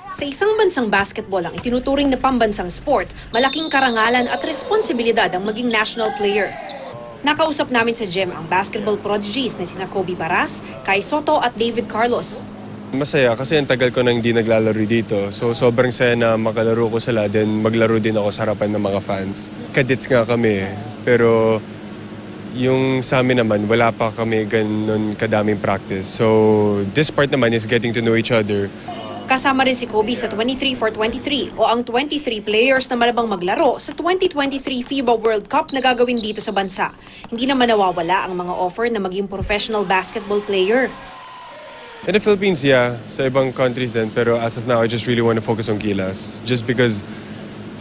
Sa isang bansang basketball ang itinuturing na pambansang sport, malaking karangalan at responsibilidad ang maging national player. Nakausap namin sa gym ang basketball prodigies na sina Kobe Paras, Kai Sotto at David Carlos. Masaya kasi ang tagal ko nang hindi naglalaro dito. So sobrang saya na makalaro ko sila, then maglaro din ako sa harapan ng mga fans. Cadets nga kami pero yung sa amin naman wala pa kami ganun kadaming practice. So this part naman is getting to know each other. Kasama rin si Kobe sa 23 for 23 o ang 23 players na malabang maglaro sa 2023 FIBA World Cup na gagawin dito sa bansa. Hindi naman nawawala ang mga offer na maging professional basketball player. In the Philippines, yeah. Sa ibang countries din. Pero as of now, I just really want to focus on Gilas. Just because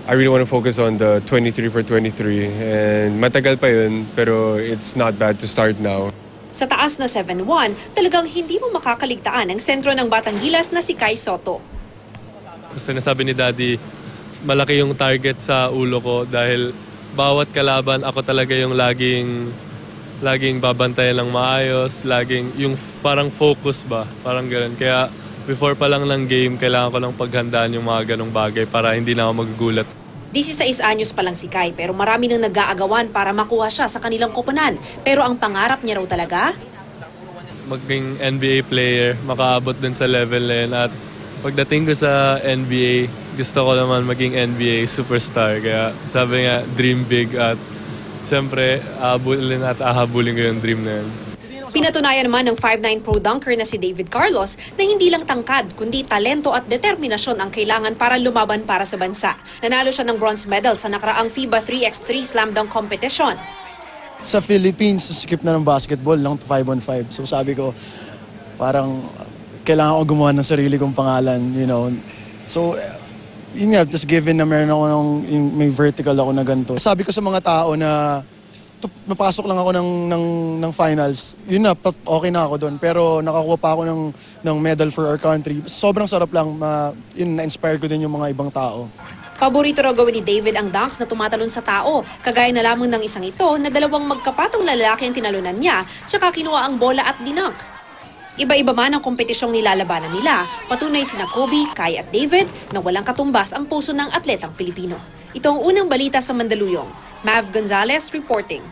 I really want to focus on the 23 for 23. And matagal pa yun, pero it's not bad to start now. Sa taas na 7'1", talagang hindi mo makakaligtaan ang sentro ng Batang Gilas na si Kai Sotto. Gusto na sabi ni Daddy, malaki yung target sa ulo ko dahil bawat kalaban ako talaga yung laging babantayan ng maayos, laging yung parang focus ba, parang gano'n. Kaya before pa lang ng game, kailangan ko lang paghandaan yung mga ganong bagay para hindi na ako magugulat. 16 anyos pa lang si Kai pero marami nang nag-aagawan para makuha siya sa kanilang koponan. Pero ang pangarap niya raw talaga? Maging NBA player, makaabot dun sa level na yun. At pagdating ko sa NBA, gusto ko naman maging NBA superstar. Kaya sabi nga, dream big at siyempre, ahabulin ko yung dream na yun. Pinatunayan naman ng 5'9" pro dunker na si David Carlos na hindi lang tangkad kundi talento at determinasyon ang kailangan para lumaban para sa bansa. Nanalo siya ng bronze medal sa nakaraang FIBA 3x3 slam dunk competition. Sa Philippines, skip na ng basketball lang 5-on-5. So sabi ko, parang kailangan ko gumawa ng sarili kong pangalan, you know. So yun nga, just given na meron ako may vertical ako na ganito. Sabi ko sa mga tao na napasok lang ako ng finals, yun na, okay na ako doon. Pero nakakuha pa ako ng medal for our country. Sobrang sarap lang, yun, na-inspire ko din yung mga ibang tao. Paborito raw gawin ni David ang dunks na tumatalon sa tao. Kagaya na lamang ng isang ito na dalawang magkapatong lalaki ang tinalunan niya, tsaka kinuha ang bola at dinunk. Iba-iba man ang kompetisyong nilalabanan nila, patunay sina Kobe, Kai at David na walang katumbas ang puso ng atletang Pilipino. Ito ang unang balita sa Mandaluyong. Mav Gonzalez reporting.